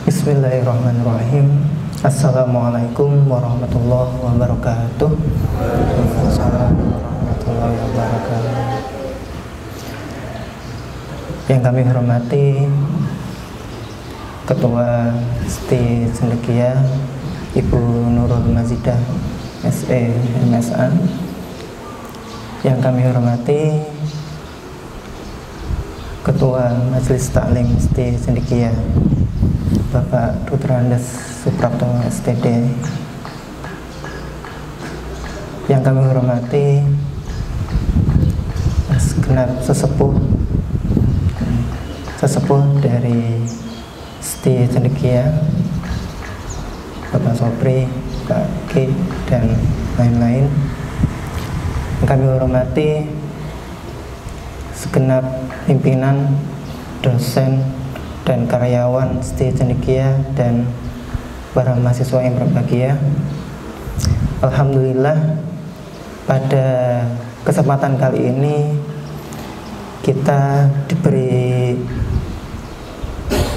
Bismillahirrahmanirrahim. Assalamualaikum warahmatullahi wabarakatuh. Assalamualaikum warahmatullahi wabarakatuh. Yang kami hormati Ketua STI Cendekia Ibu Nurul Mazidah SE MSA. Yang kami hormati Ketua Majelis Taklim STI Cendekia Bapak Dr. Andes Suprapto STD. Yang kami hormati segenap sesepuh dari STI Cendekia, Bapak Sopri, Pak Ki, dan lain-lain. Yang kami hormati segenap pimpinan, dosen, dan karyawan STI Cendekia dan para mahasiswa yang berbahagia. Alhamdulillah, pada kesempatan kali ini kita diberi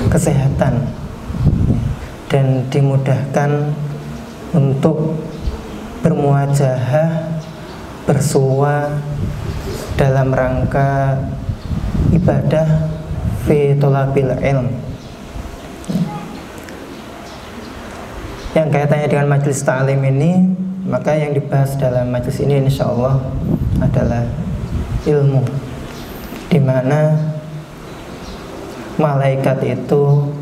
kesehatan dan dimudahkan untuk bermuajahah, bersua dalam rangka ibadah fi tholabil ilm yang kaitannya dengan majelis ta'lim ini. Maka yang dibahas dalam majelis ini insya Allah adalah ilmu, di mana malaikat itu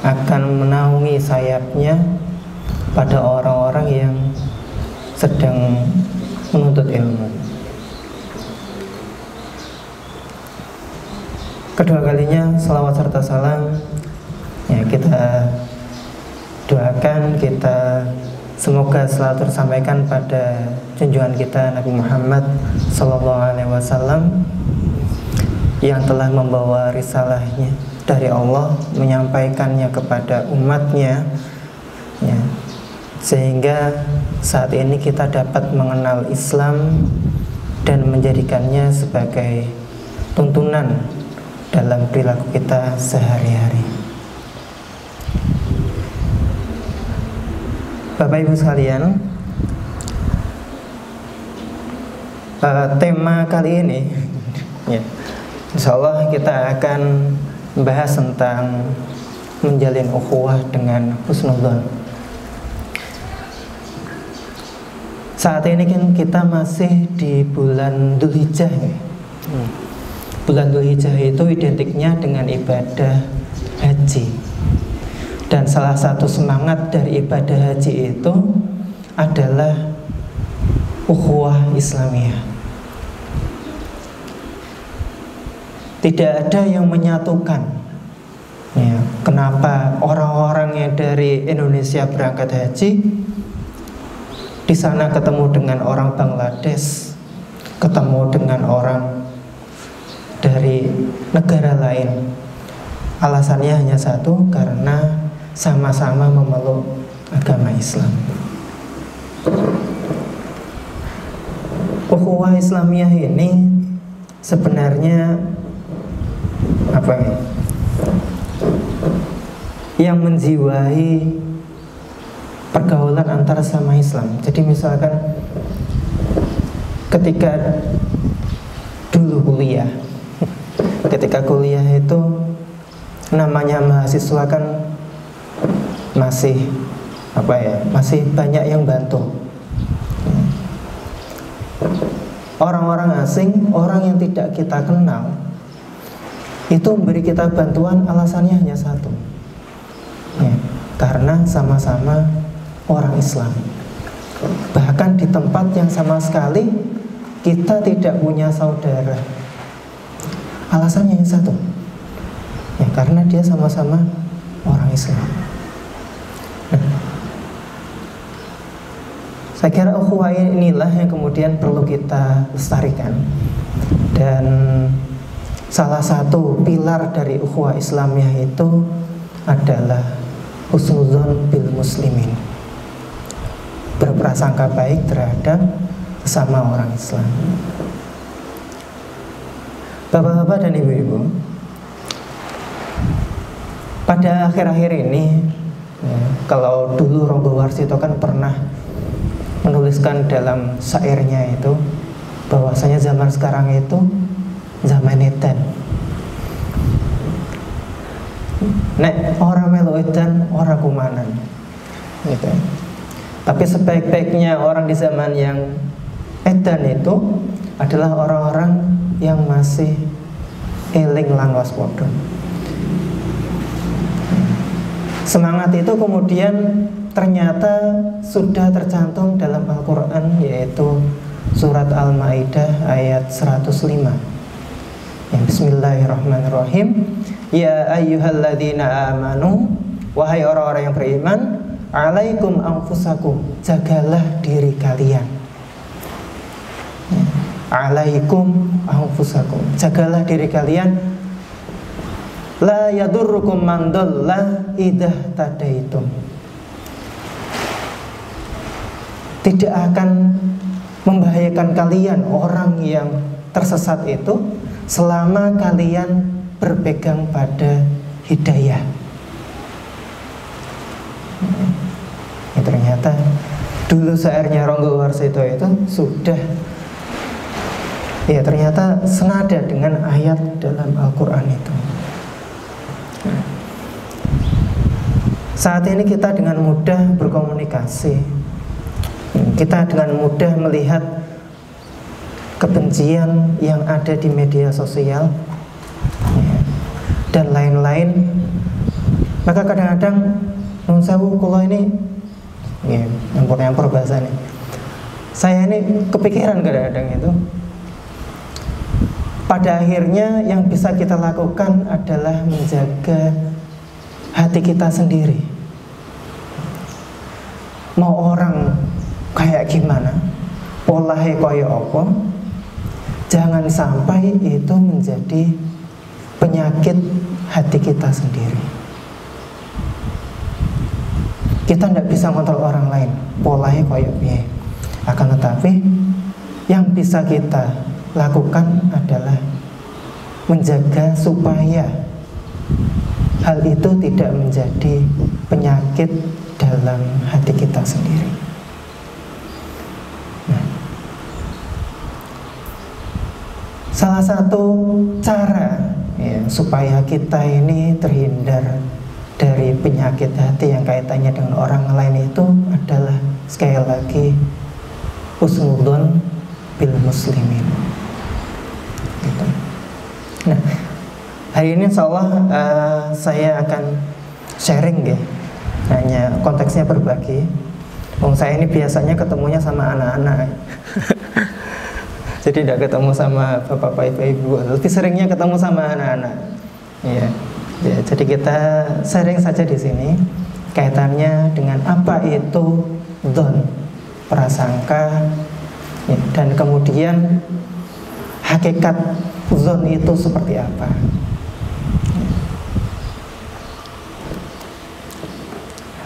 akan menaungi sayapnya pada orang-orang yang sedang menuntut ilmu. Kedua kalinya salawat serta salam ya kita doakan, kita semoga selalu tersampaikan pada junjungan kita Nabi Muhammad SAW yang telah membawa risalahnya dari Allah, menyampaikannya kepada umatnya ya, sehingga saat ini kita dapat mengenal Islam dan menjadikannya sebagai tuntunan dalam perilaku kita sehari-hari. Bapak Ibu sekalian, tema kali ini ya, insya Allah kita akan membahas tentang menjalin ukhuwah dengan husnudzon. Saat ini kan kita masih di bulan Dzulhijjah ya. Bulan Dzulhijjah itu identiknya dengan ibadah haji. Dan salah satu semangat dari ibadah haji itu adalah ukhuwah Islamiyah. Tidak ada yang menyatukan ya, kenapa orang-orang yang dari Indonesia berangkat haji, di sana ketemu dengan orang Bangladesh, ketemu dengan orang dari negara lain. Alasannya hanya satu, karena sama-sama memeluk agama Islam. Ukhuwah Islamiyah ini sebenarnya apa ya? Yang menjiwai pergaulan antara sama Islam. Jadi misalkan ketika dulu kuliah, ketika kuliah itu namanya mahasiswa kan masih apa ya, masih banyak yang bantu. Orang-orang asing, orang yang tidak kita kenal, itu memberi kita bantuan, alasannya hanya satu ya, karena sama-sama orang Islam. Bahkan di tempat yang sama sekali kita tidak punya saudara, alasannya yang satu ya, karena dia sama-sama orang Islam. Nah, Saya kira ukhuwah inilah yang kemudian perlu kita lestarikan. Dan salah satu pilar dari ukhuwah Islamiyah itu adalah husnudzon bil muslimin, berprasangka baik terhadap sesama orang Islam. Bapak-bapak dan ibu-ibu, pada akhir-akhir ini ya, kalau dulu Ronggo Warsito kan pernah menuliskan dalam syairnya itu bahwasanya zaman sekarang itu zaman edan. Nek orang melu edan, orang kumanan gitu. Tapi sebaik-baiknya orang di zaman yang edan itu adalah orang-orang yang masih eling lan waspada. Semangat itu kemudian ternyata sudah tercantum dalam Al-Quran, yaitu surat Al-Ma'idah ayat 105. Ya, Bismillahirrahmanirrahim. Ya ayyuhalladzina amanu, wahai orang-orang yang beriman, alaikum anfusakum, jagalah diri kalian. Ya, alaikum anfusakum, jagalah diri kalian. La yadurrukum man dhalla idza tadaitum. Tidak akan membahayakan kalian orang yang tersesat itu selama kalian berpegang pada hidayah. Ya, ternyata dulu syairnya Ronggo Warsito itu sudah ya ternyata senada dengan ayat dalam Al-Quran itu. Saat ini kita dengan mudah berkomunikasi, kita dengan mudah melihat kebencian yang ada di media sosial ya, dan lain-lain. Maka kadang-kadang nun sewu kula ini ya, nyampur bahasa nih, saya ini kepikiran kadang-kadang itu. Pada akhirnya yang bisa kita lakukan adalah menjaga hati kita sendiri. Mau orang kayak gimana, polahnya kaya apa, jangan sampai itu menjadi penyakit hati kita sendiri. Kita tidak bisa kontrol orang lain, polahnya kaya piye. Akan tetapi yang bisa kita lakukan adalah menjaga supaya hal itu tidak menjadi penyakit dalam hati kita sendiri. Nah, salah satu cara ya, supaya kita ini terhindar dari penyakit hati yang kaitannya dengan orang lain itu adalah sekali lagi husnudzon bil muslimin. Gitu. Nah, hari ini insya Allah saya akan sharing ya, hanya konteksnya berbagi. Saya ini biasanya ketemunya sama anak-anak, jadi tidak ketemu sama bapak-bapak ibu-ibu, lebih seringnya ketemu sama anak-anak. Ya, jadi kita sharing saja di sini kaitannya dengan apa itu dzon, prasangka, ya, dan kemudian hakikat dzon itu seperti apa.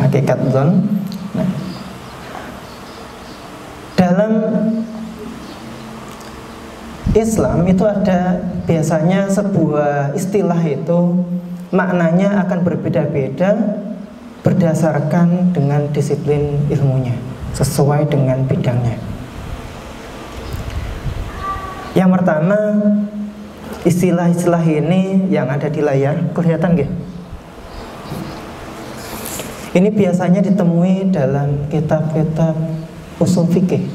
Hakikat dzon. Nah, dalam Islam itu ada biasanya sebuah istilah itu maknanya akan berbeda-beda berdasarkan dengan disiplin ilmunya, sesuai dengan bidangnya. Yang pertama, istilah-istilah ini yang ada di layar, kelihatan nggih? Ini biasanya ditemui dalam kitab-kitab usul fikih.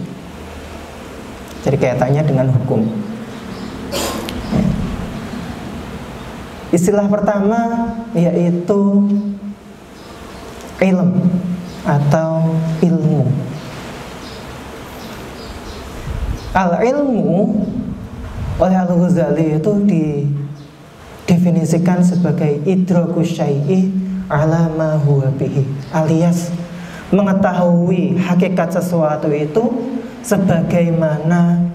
Jadi kaitannya dengan hukum. Istilah pertama yaitu ilm atau ilmu. Al-ilmu oleh Al-Ghazali itu didefinisikan sebagai idraku syai'i ala ma huwa bihi, alias mengetahui hakikat sesuatu itu sebagaimana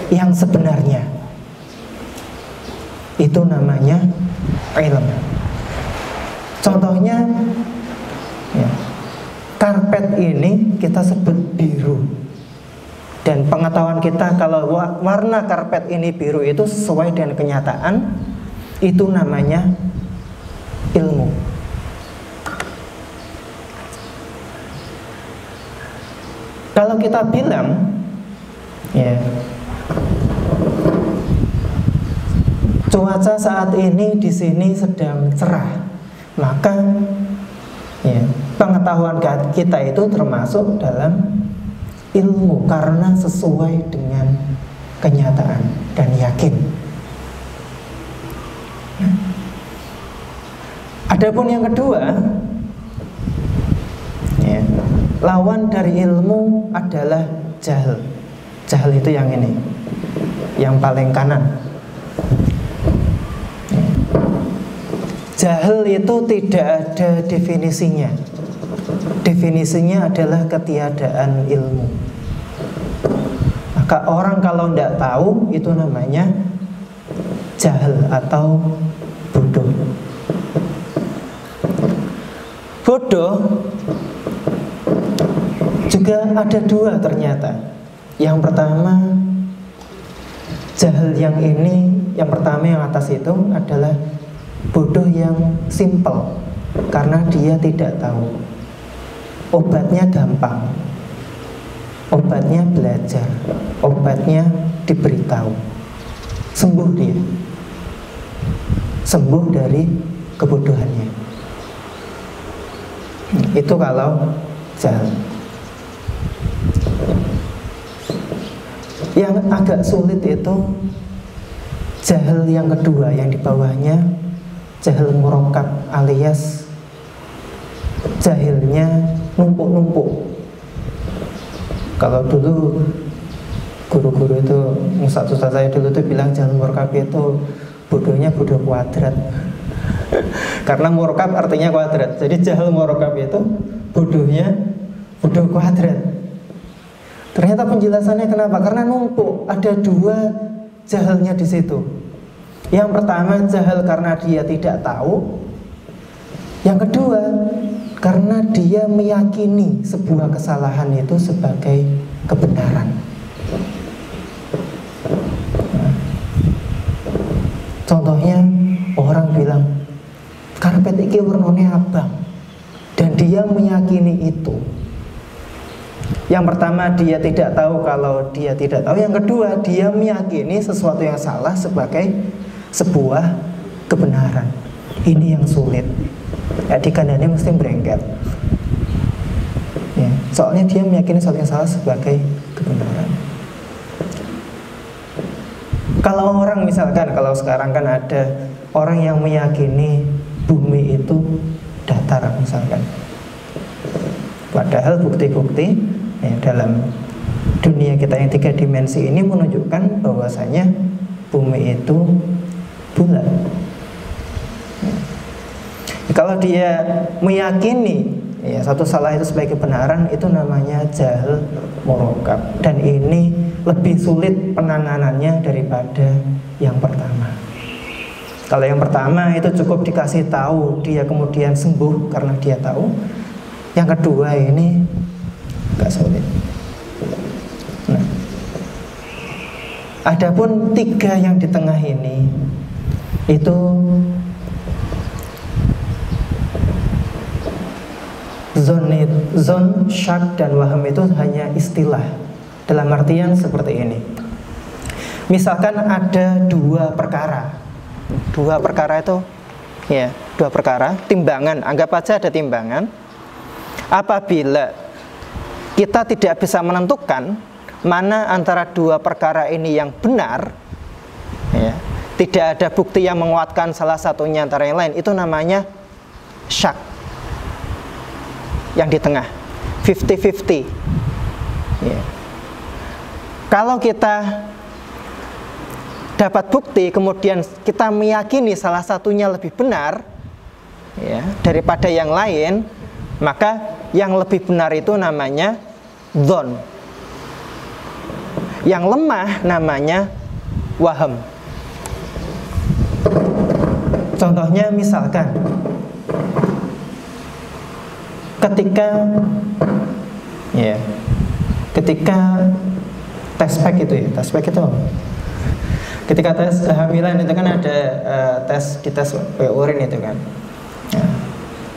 yang sebenarnya. Itu namanya ilmu. Contohnya ya, karpet ini kita sebut biru. Dan pengetahuan kita kalau warna karpet ini biru itu sesuai dengan kenyataan, itu namanya ilmu. Kalau kita bilang ya, cuaca saat ini di sini sedang cerah, maka ya, pengetahuan kita itu termasuk dalam ilmu karena sesuai dengan kenyataan dan yakin. Adapun yang kedua, ya, lawan dari ilmu adalah jahil. Jahil itu yang ini, yang paling kanan. Jahil itu tidak ada definisinya. Definisinya adalah ketiadaan ilmu. Maka orang kalau tidak tahu itu namanya jahil atau bodoh. Bodoh juga ada dua ternyata. Yang pertama jahil yang ini, yang pertama yang atas itu adalah bodoh yang simple karena dia tidak tahu. Obatnya gampang, obatnya belajar, obatnya diberitahu. Sembuh dia, sembuh dari kebodohannya. Itu kalau jahil. Yang agak sulit itu jahil yang kedua, yang di bawahnya jahil murakkab, alias jahilnya numpuk-numpuk. Kalau dulu guru-guru itu, ustaz-ustaz saya dulu tuh bilang jahil murakkab itu bodohnya bodoh kuadrat. Karena murakkab artinya kuadrat. Jadi jahil murakkab itu bodohnya bodoh kuadrat. Ternyata penjelasannya kenapa? Karena numpuk. Ada dua jahilnya di situ. Yang pertama jahil karena dia tidak tahu. Yang kedua karena dia meyakini sebuah kesalahan itu sebagai kebenaran. Nah, contohnya orang bilang karpet iki warnanya abang, dan dia meyakini itu. Yang pertama dia tidak tahu kalau dia tidak tahu. Yang kedua dia meyakini sesuatu yang salah sebagai sebuah kebenaran. Ini yang sulit. Ya, di kandangnya mesti berengket. Ya, soalnya dia meyakini sesuatu yang salah sebagai kebenaran. Kalau orang misalkan, kalau sekarang kan ada orang yang meyakini bumi itu datar misalkan. Padahal bukti-bukti ya, dalam dunia kita yang 3 dimensi ini menunjukkan bahwasanya bumi itu bulat. Kalau dia meyakini ya, satu salah itu sebagai kebenaran, itu namanya jahil murakkab. Dan ini lebih sulit penanganannya daripada yang pertama. Kalau yang pertama itu cukup dikasih tahu, dia kemudian sembuh karena dia tahu. Yang kedua ini agak sulit. Nah, adapun 3 yang di tengah ini itu zon, syak, dan waham itu hanya istilah. Dalam artian seperti ini. Misalkan ada 2 perkara. 2 perkara itu ya, 2 perkara, timbangan, anggap aja ada timbangan. Apabila kita tidak bisa menentukan mana antara 2 perkara ini yang benar ya, tidak ada bukti yang menguatkan salah satunya antara yang lain, itu namanya syak. Yang di tengah 50-50 ya. Kalau kita dapat bukti kemudian kita meyakini salah satunya lebih benar ya, daripada yang lain, maka yang lebih benar itu namanya dzon. Yang lemah namanya waham. Contohnya misalkan ketika tes pack itu ya, tes pack itu ketika tes kehamilan itu kan ada tes urin itu kan. Ya.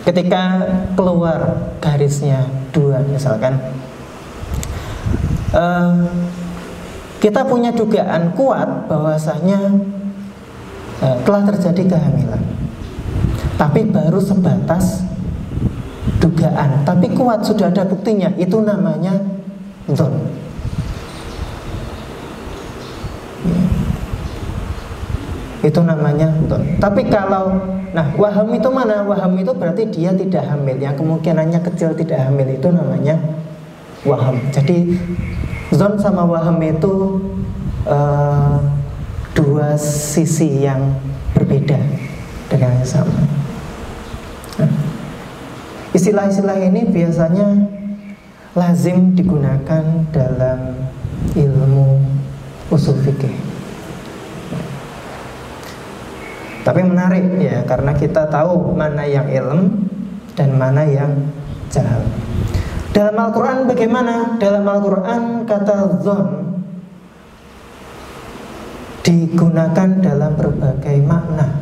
Ketika keluar garisnya 2 misalkan, kita punya dugaan kuat bahwasanya telah terjadi kehamilan, tapi baru sebatas dugaan, tapi kuat, sudah ada buktinya. Itu namanya dzon. Itu namanya dzon. Tapi kalau waham itu mana? Waham itu berarti dia tidak hamil, yang kemungkinannya kecil tidak hamil, itu namanya waham. Jadi dzon sama waham itu dua sisi yang berbeda dengan yang sama. Istilah-istilah ini biasanya lazim digunakan dalam ilmu usul fikih. Tapi menarik ya, karena kita tahu mana yang ilm dan mana yang jahal. Dalam Al-Quran bagaimana? Dalam Al-Quran kata dzon digunakan dalam berbagai makna.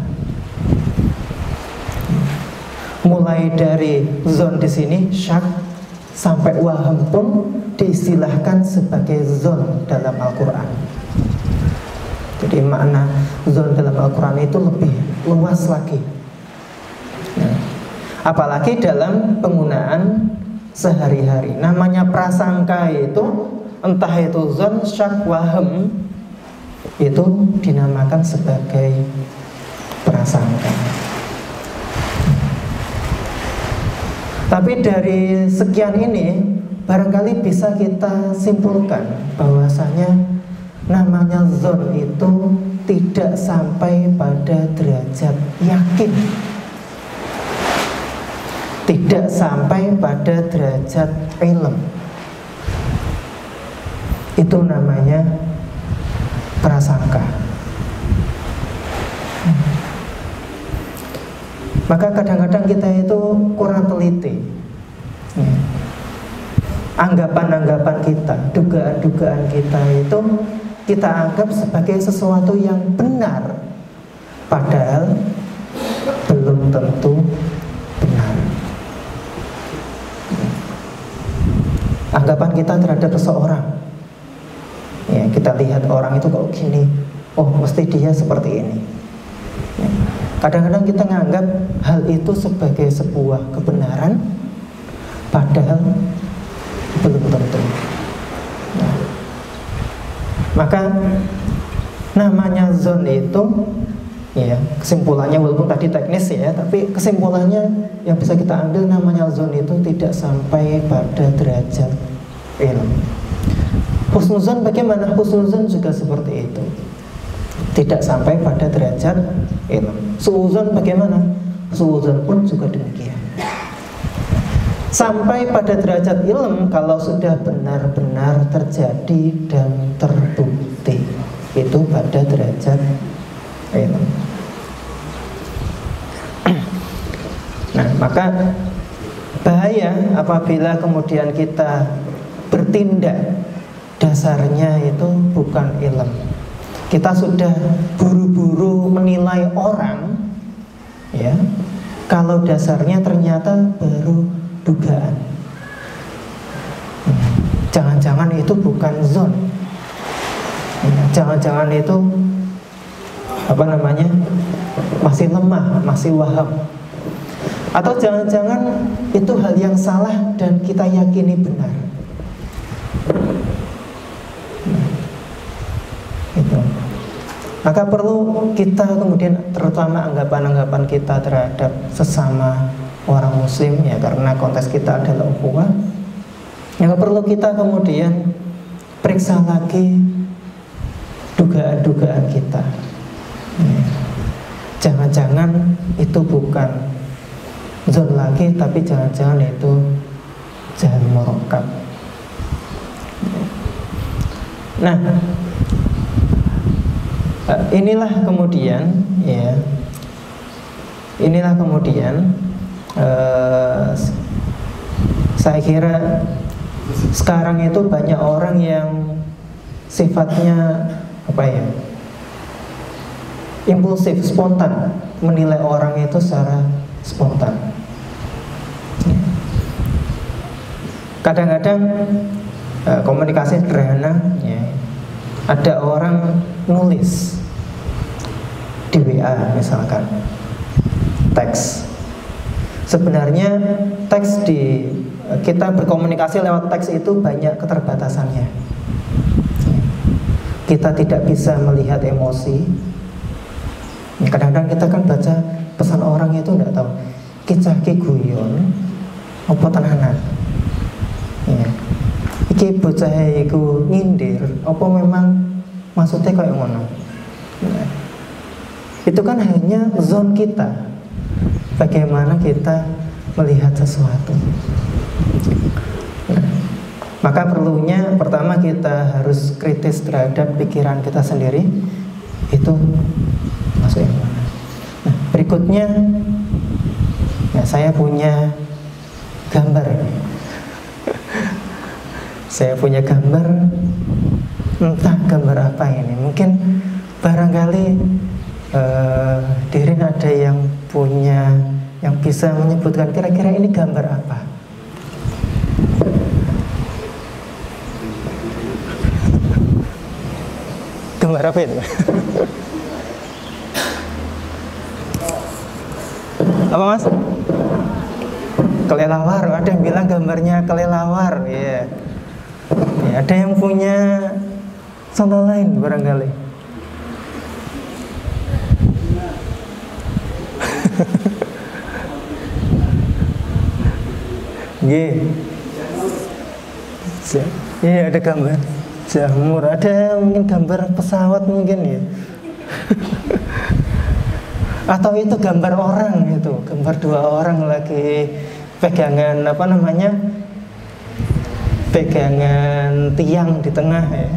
Mulai dari dzon di sini syak sampai waham pun diistilahkan sebagai dzon dalam Al-Quran. Jadi makna dzon dalam Al-Quran itu lebih luas lagi. Apalagi dalam penggunaan sehari-hari. Namanya prasangka itu, entah itu dzon, syak, waham, itu dinamakan sebagai prasangka. Tapi dari sekian ini barangkali bisa kita simpulkan bahwasanya namanya dzon itu tidak sampai pada derajat yakin, tidak sampai pada derajat ilm. Itu namanya prasangka. Maka kadang-kadang kita itu kurang teliti. Anggapan-anggapan kita, dugaan-dugaan kita itu kita anggap sebagai sesuatu yang benar, padahal belum tentu benar. Anggapan kita terhadap seseorang, ya, kita lihat orang itu kok gini, oh mesti dia seperti ini. Kadang-kadang kita menganggap hal itu sebagai sebuah kebenaran, padahal belum tentu. Maka namanya dzon itu, ya, kesimpulannya walaupun tadi teknis ya, tapi kesimpulannya yang bisa kita ambil, namanya dzon itu tidak sampai pada derajat ilmu. Husnuzon bagaimana? Husnuzon juga seperti itu, tidak sampai pada derajat ilmu. Suuzon bagaimana? Suuzon pun juga demikian. Sampai pada derajat ilm kalau sudah benar-benar terjadi dan terbukti, itu pada derajat ilm. Nah, maka bahaya apabila kemudian kita bertindak dasarnya itu bukan ilm. Kita sudah buru-buru menilai orang, ya, kalau dasarnya ternyata baru dugaan. Jangan-jangan itu bukan dzon, jangan-jangan itu masih lemah, masih waham, atau jangan-jangan itu hal yang salah dan kita yakini benar. Maka perlu kita kemudian, terutama anggapan-anggapan kita terhadap sesama orang muslim, ya, karena konteks kita adalah ukhuwah, maka perlu kita kemudian periksa lagi dugaan-dugaan kita. Jangan-jangan itu bukan dzon lagi, tapi jangan-jangan itu Jahal murakkab. Nah, inilah kemudian ya, saya kira sekarang itu banyak orang yang sifatnya apa ya, impulsif, spontan, menilai orang itu secara spontan. Kadang-kadang komunikasi sederhana ya, ada orang nulis di WA misalkan teks. Sebenarnya teks di kita berkomunikasi lewat teks itu banyak keterbatasannya. Kita tidak bisa melihat emosi. Kadang-kadang kita kan baca pesan orang itu tidak tahu kisah ki guyon apa tenanan. Ya. Iki bocah iku nyindir apa memang maksudnya kayak ngono. Nah, itu kan hanya zon kita, bagaimana kita melihat sesuatu. Nah, maka perlunya pertama kita harus kritis terhadap pikiran kita sendiri, itu masuk yang mana. Nah, berikutnya ya, saya punya gambar ini. Saya punya gambar, entah gambar apa ini. Mungkin barangkali Dirin ada yang punya, yang bisa menyebutkan kira-kira ini gambar apa. Gambar apa itu? Apa mas? Kelelawar, ada yang bilang gambarnya kelelawar, ya. Yeah. Ya, ada yang punya contoh lain barangkali. Iya, ada gambar jamur, ada mungkin gambar pesawat mungkin ya. Atau itu gambar orang, itu gambar dua orang lagi pegangan apa namanya, pegangan tiang di tengah ya,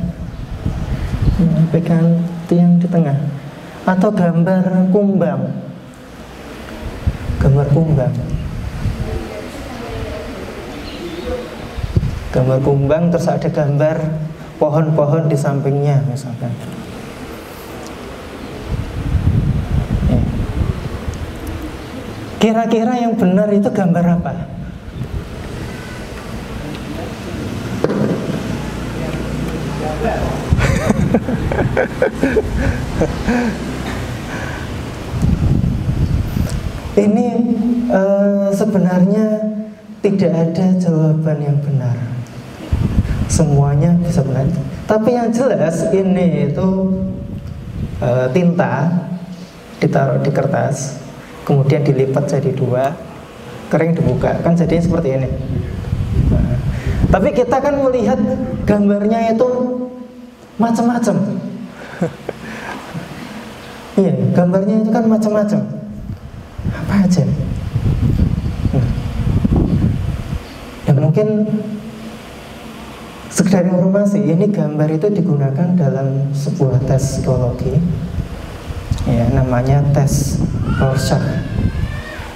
pegangan tiang di tengah. Atau gambar kumbang, gambar kumbang, gambar kumbang, terus ada gambar pohon-pohon di sampingnya misalkan. Kira-kira yang benar itu gambar apa? Ini sebenarnya tidak ada jawaban yang benar. Semuanya bisa benar. Tapi yang jelas ini itu tinta ditaruh di kertas, kemudian dilipat jadi dua, kering dibuka, kan jadinya seperti ini. Nah, tapi kita kan melihat gambarnya itu macam-macam. Iya, gambarnya itu kan macam-macam. Apa aja? Dan mungkin sekedar informasi, ini gambar itu digunakan dalam sebuah tes psikologi, ya, namanya tes Rorschach.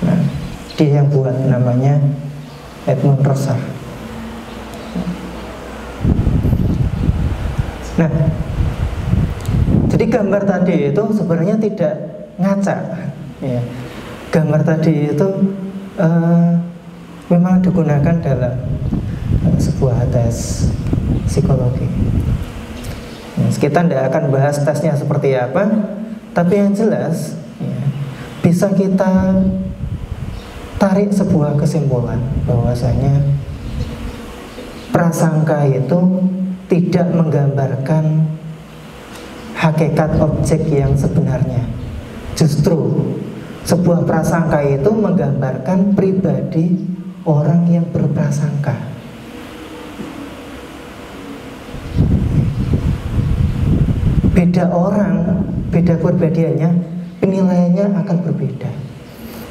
Nah, dia yang buat, namanya Edmund Rorschach. Nah, jadi gambar tadi itu sebenarnya tidak ngaca, ya. Gambar tadi itu memang digunakan dalam sebuah tes psikologi. Nah, kita tidak akan bahas tesnya seperti apa, tapi yang jelas ya, bisa kita tarik sebuah kesimpulan bahwasanya prasangka itu tidak menggambarkan hakikat objek yang sebenarnya. Justru sebuah prasangka itu menggambarkan pribadi orang yang berprasangka. Beda orang, beda kepribadiannya, penilaiannya akan berbeda.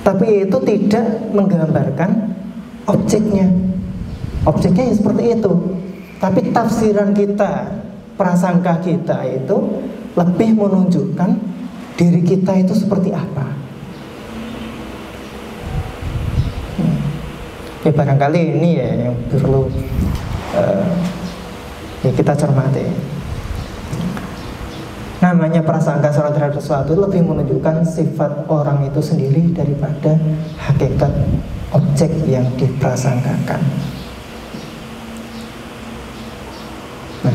Tapi itu tidak menggambarkan objeknya. Objeknya ya seperti itu. Tapi tafsiran kita, prasangka kita itu lebih menunjukkan diri kita itu seperti apa. Ya barangkali ini ya yang perlu ya kita cermati. Namanya prasangka seorang terhadap sesuatu lebih menunjukkan sifat orang itu sendiri daripada hakikat objek yang diprasangkakan. Nah,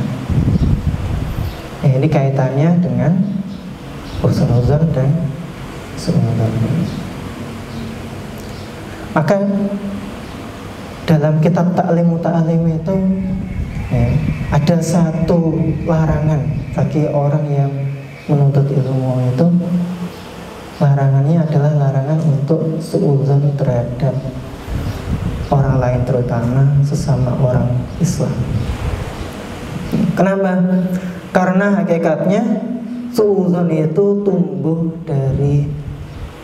ini kaitannya dengan husnuzon dan suudzon. Maka dalam kitab Ta'lim Muta'alim itu ya, ada satu larangan bagi orang yang menuntut ilmu itu. Larangannya adalah larangan untuk suudzon terhadap orang lain, terutama sesama orang Islam. Kenapa? Karena hakikatnya suudzon itu tumbuh dari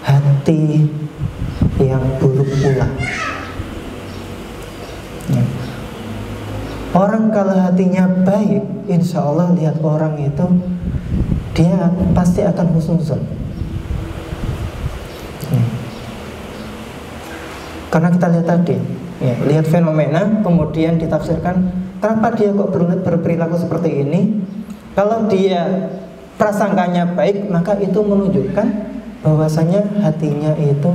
hati yang buruk pula. Ya. Orang kalau hatinya baik, insya Allah lihat orang itu dia pasti akan husnuzon. Ya. Karena kita lihat tadi, ya, lihat fenomena, kemudian ditafsirkan kenapa dia kok berperilaku seperti ini. Kalau dia prasangkanya baik, maka itu menunjukkan bahwasanya hatinya itu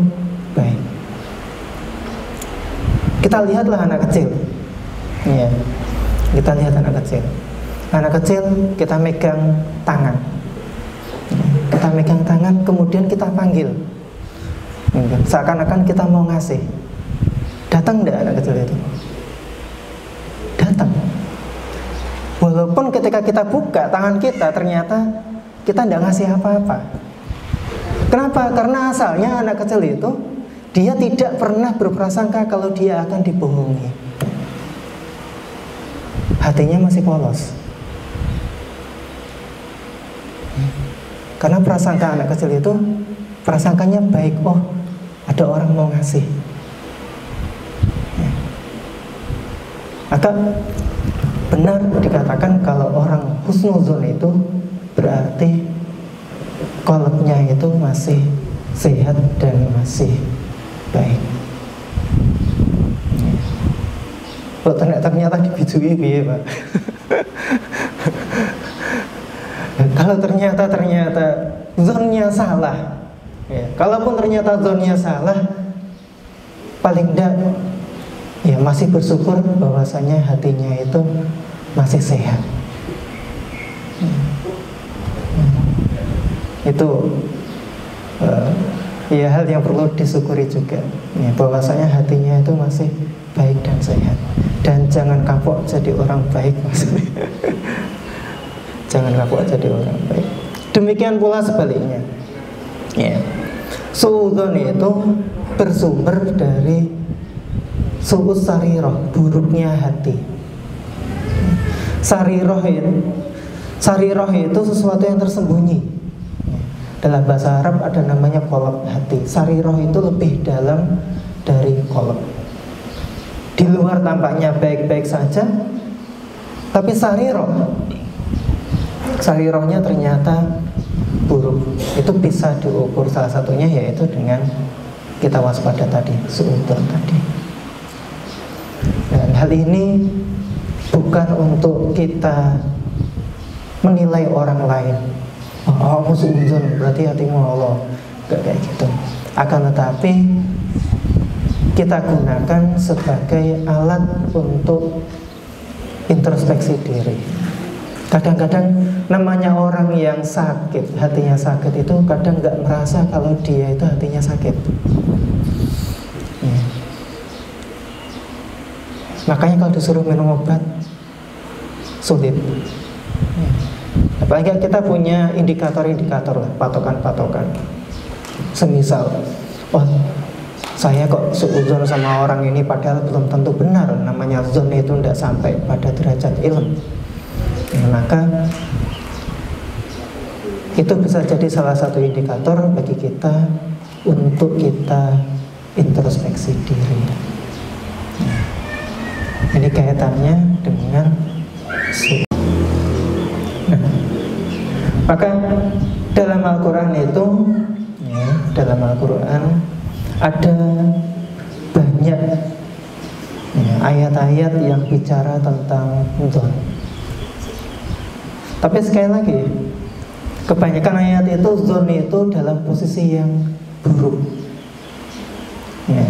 baik. Kita lihatlah anak kecil, ya. Kita lihat anak kecil. Anak kecil kita megang tangan, kita megang tangan, kemudian kita panggil, seakan-akan kita mau ngasih. Datang enggak anak kecil itu? Datang. Walaupun ketika kita buka tangan kita, ternyata kita enggak ngasih apa-apa. Kenapa? Karena asalnya anak kecil itu dia tidak pernah berprasangka kalau dia akan dibohongi. Hatinya masih polos. Karena prasangka anak kecil itu, prasangkanya baik. Oh, ada orang mau ngasih. Maka benar dikatakan kalau orang husnuzon itu berarti qalbnya itu masih sehat dan masih baik. Oh, ternyata dibijui piye, Pak. Kalau ternyata zonnya salah, ya, kalaupun ternyata zonnya salah, paling tidak ya masih bersyukur bahwasanya hatinya itu masih sehat. Itu ya hal yang perlu disyukuri juga, ya, bahwasanya hatinya itu masih baik dan sehat. Dan jangan kapok jadi orang baik, maksudnya. Jangan kapok jadi orang baik. Demikian pula sebaliknya, ya. Suudzon itu bersumber dari su'us sariroh, buruknya hati. Sariroh itu sesuatu yang tersembunyi. Dalam bahasa Arab ada namanya qalb hati. Sariroh itu lebih dalam dari qalb. Di luar tampaknya baik-baik saja, tapi sarirohnya ternyata buruk. Itu bisa diukur salah satunya yaitu dengan kita waspada tadi, suudzon tadi. Dan hal ini bukan untuk kita menilai orang lain. Oh, aku suudzon berarti hatimu Allah. Gak kayak gitu. Akan tetapi kita gunakan sebagai alat untuk introspeksi diri. Kadang-kadang namanya orang yang sakit, hatinya sakit itu kadang gak merasa kalau dia itu hatinya sakit. Ya. Makanya kalau disuruh minum obat sulit. Ya. Apalagi kita punya indikator-indikator lah, patokan-patokan. Semisal, oh saya kok suudzon sama orang ini padahal belum tentu benar. Namanya zon itu tidak sampai pada derajat ilmu. Ya, maka itu bisa jadi salah satu indikator bagi kita untuk kita introspeksi diri. Ini kaitannya dengan sunnah. Nah, maka dalam Al-Quran itu, ya, dalam Al-Quran ada banyak ayat-ayat yang bicara tentang dzon. Tapi sekali lagi, kebanyakan ayat itu dzon itu dalam posisi yang buruk, ya,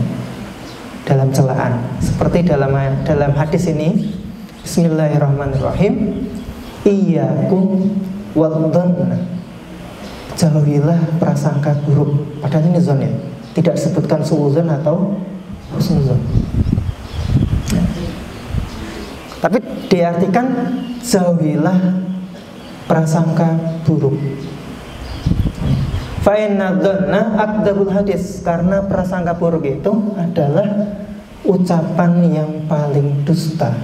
dalam celaan. Seperti dalam hadis ini, Bismillahirrahmanirrahim, iyyakum wadzanna, jauhilah prasangka buruk. Padahal ini dzon, ya, tidak disebutkan suudzon atau husnuzon. Tapi diartikan jauhilah prasangka buruk. Fa inna dzanna akdzabul hadis, karena prasangka buruk itu adalah ucapan yang paling dusta,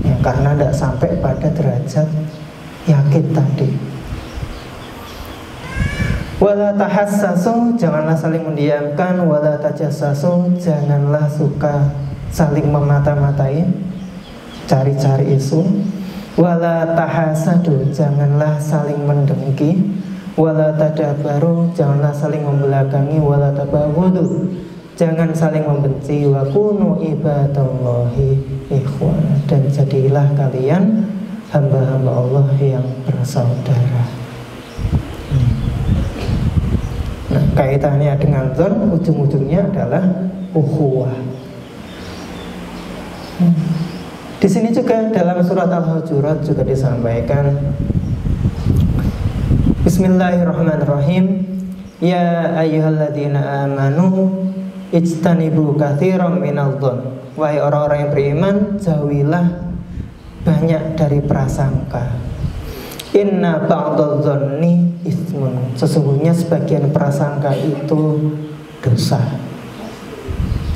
ya, karena tidak sampai pada derajat yakin tadi. Wala tahassasu, janganlah saling mendiamkan. Wala tajassasu, janganlah suka saling memata-matai, cari-cari isu. Wala tahasadu, janganlah saling mendengki. Wala tadabaru, janganlah saling membelakangi. Wala tabaghadu, jangan saling membenci. Wa kunu ibadallahi ikhwana, dan jadilah kalian hamba-hamba Allah yang bersaudara. Nah, kaitannya dengan dzon ujung-ujungnya adalah ukhuwah. Di sini juga dalam surat Al-Hujurat juga disampaikan, Bismillahirrahmanirrahim, ya ayyuhalladzina amanu ijtanibu katsiran minadh dzon. Wahai orang-orang yang beriman, jauhilah banyak dari prasangka. Inna ba'dadh dzanni ismun, sesungguhnya sebagian prasangka itu dosa.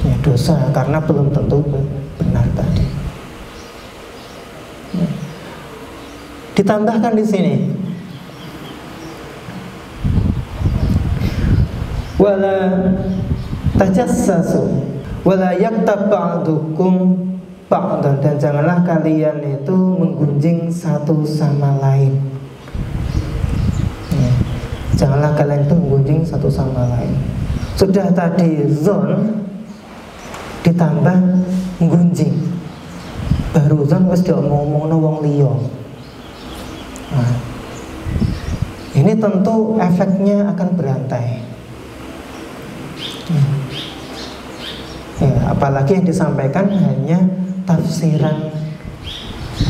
Ya, dosa karena belum tentu benar tadi. Ya. Ditambahkan di sini, wala tajassasu wala yaktab ba'dukum ba'dan, dan janganlah kalian itu menggunjing satu sama lain, ya, janganlah kalian itu menggunjing satu sama lain. Sudah tadi dzon ditambah menggunjing, baru dzon wis diomong-omongno wong liya. Nah, ini tentu efeknya akan berantai. Ya, apalagi yang disampaikan hanya tafsiran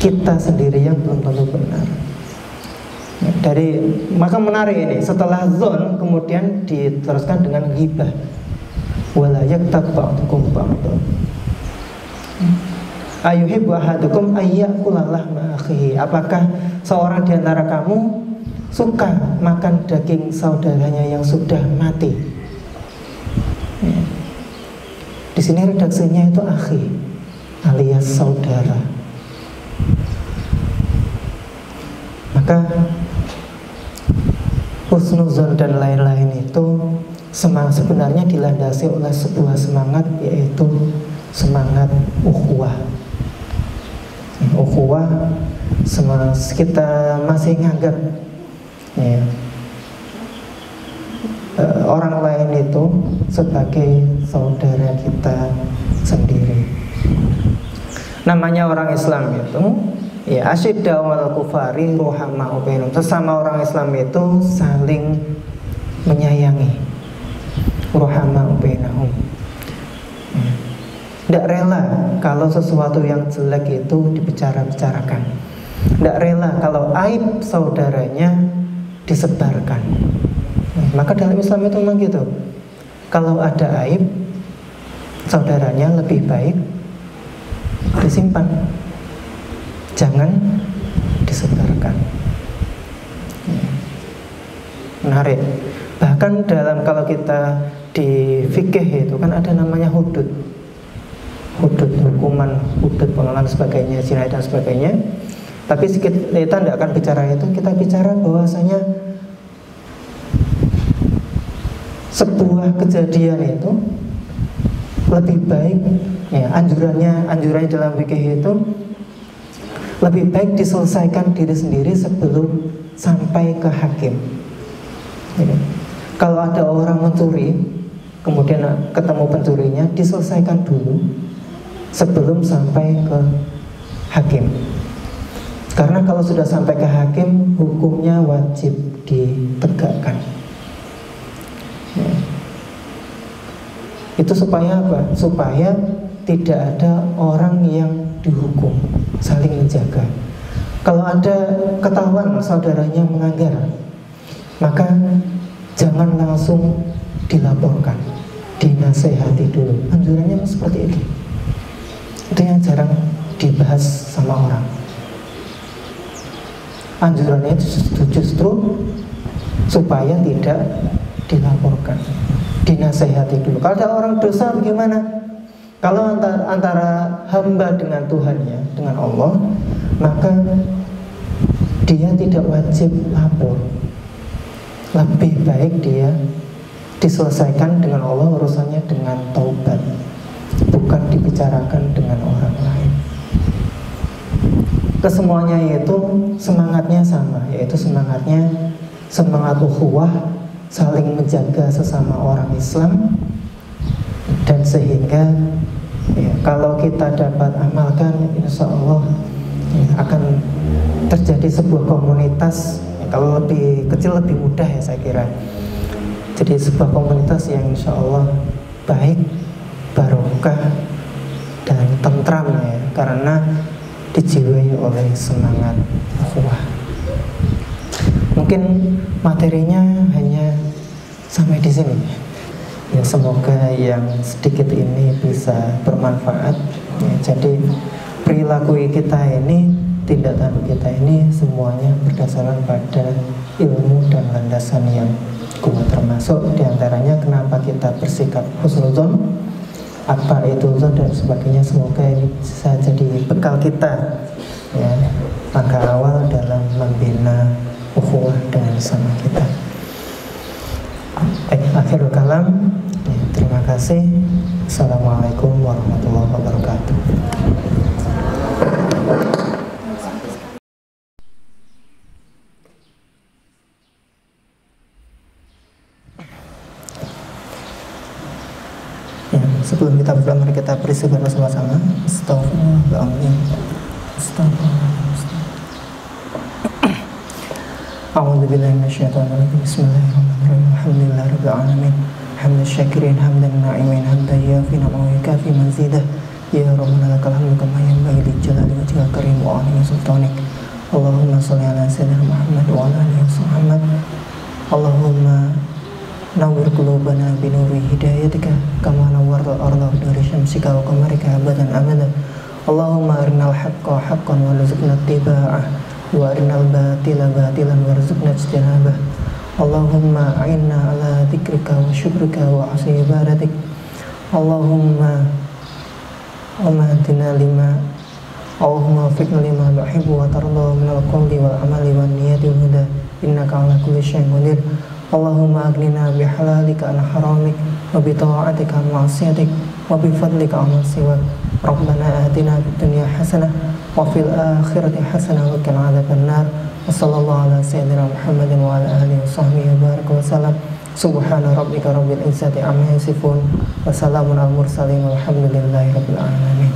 kita sendiri yang belum tentu benar. Ya, maka menarik ini, setelah dzon kemudian diteruskan dengan ghibah. Wala yaktab ba'dukum ba'dan. Ayuhibbu ahadukum ayyakula lahma akhihi, apakah seorang di antara kamu suka makan daging saudaranya yang sudah mati? Ya. Di sini redaksinya itu akhi alias saudara. Maka husnuzon dan lain-lain itu sebenarnya dilandasi oleh sebuah semangat, yaitu semangat ukhuwah. Ukhuwah kita masih nganggap, ya, orang lain itu sebagai saudara kita sendiri. Namanya orang Islam itu, ya, asyidda wal kufari ruhama'u bainahum, sesama orang Islam itu saling menyayangi, ruhama'u bainahum. Tidak rela kalau sesuatu yang jelek itu dibicara-bicarakan. Tidak rela kalau aib saudaranya disebarkan. Maka dalam Islam itu memang gitu. Kalau ada aib saudaranya lebih baik disimpan, jangan disebarkan. Menarik. Bahkan kalau kita di fikih itu kan ada namanya hudud, hukuman, hudud pengenalan sebagainya, jinayah dan sebagainya. Tapi kita tidak akan bicara itu. Kita bicara bahwasanya sebuah kejadian itu lebih baik Ya, anjurannya dalam fikih itu lebih baik diselesaikan diri sendiri sebelum sampai ke hakim. Ya. Kalau ada orang mencuri, kemudian ketemu pencurinya, diselesaikan dulu sebelum sampai ke hakim. Karena kalau sudah sampai ke hakim, hukumnya wajib ditegakkan. Ya. Itu supaya apa? Supaya tidak ada orang yang dihukum, saling menjaga. Kalau ada ketahuan saudaranya melanggar, maka jangan langsung dilaporkan, dinasehati dulu. Anjurannya seperti itu. Itu yang jarang dibahas sama orang. Anjurannya justru supaya tidak dilaporkan, dinasehati dulu. Kalau ada orang dosa bagaimana? Kalau antara hamba dengan Tuhannya, dengan Allah, maka dia tidak wajib lapor. Lebih baik dia diselesaikan dengan Allah urusannya dengan taubat, bukan dibicarakan dengan orang lain. Kesemuanya itu semangatnya sama, yaitu semangat ukhuwah, saling menjaga sesama orang Islam. Dan sehingga ya, kalau kita dapat amalkan, insya Allah ya, akan terjadi sebuah komunitas. Kalau lebih kecil lebih mudah ya saya kira. Jadi sebuah komunitas yang insya Allah baik, barokah, dan tentram ya, karena dijiwai oleh semangat ukhuwah. Mungkin materinya hanya sampai di sini. Ya, semoga yang sedikit ini bisa bermanfaat. Ya, jadi perilaku kita ini, tindak tanduk kita ini semuanya berdasarkan pada ilmu dan landasan yang kuat, termasuk diantaranya kenapa kita bersikap husnuzon, apa itu zon dan sebagainya. Semoga ini bisa jadi bekal kita ya, langkah awal dalam membina ukhuwah dengan sama kita. Akhirul kalam ya, terima kasih. Assalamualaikum warahmatullahi wabarakatuh. Ya, sebelum kita berdoa, mari kita beristighfar bersama-sama. Astagfirullahaladzim. A'udzubillahi minasyaitonir rajim. Bismillahirrahmanirrahim. Alhamdulillahirabbil alamin. Hamdan syakirin, hamdan na'imin, hamdan yafi na'u kafi mazidah. Ya Rabbana lakal hamdu kama yanbaghi li jalali wajhika karim wa 'azimi sultanik. Allahumma shalli ala sayyidina Muhammad wa ala alihi Muhammad. Allahumma nawwir qulubana bi nuri hidayatika kama nawwartal arda bi nuri syamsika wa qamarika abadan abada. Allahumma arinal haqqa haqqan warzuqna ittiba'ah wa arinal batila batilan warzuqna ijtinabah. Allahumma a'inna ala dzikrika wa syukrika wa husni ibadatik. Allahumma hadina lima Allahumma wafiqna lima tuhibbu wa tarda minal qawli wal amali wan niyati wal huda innaka ala kulli syai'in qadir. Allahumma aghnina bihalalika an haramik wa bi ta'atika an ma'siyatik wa bi fadlika an siwak. Rabbana atina fid dunya hasanah wa fil akhirati hasanah wa qina adzabannar. Wa sallallahu ala sayyidina Muhammadin wa ala alihi wa sahbihi wa baraka wa salam. Subhana rabbika rabbil izzati amma yasifun wa salamun al mursalin walhamdulillahi rabbil alamin.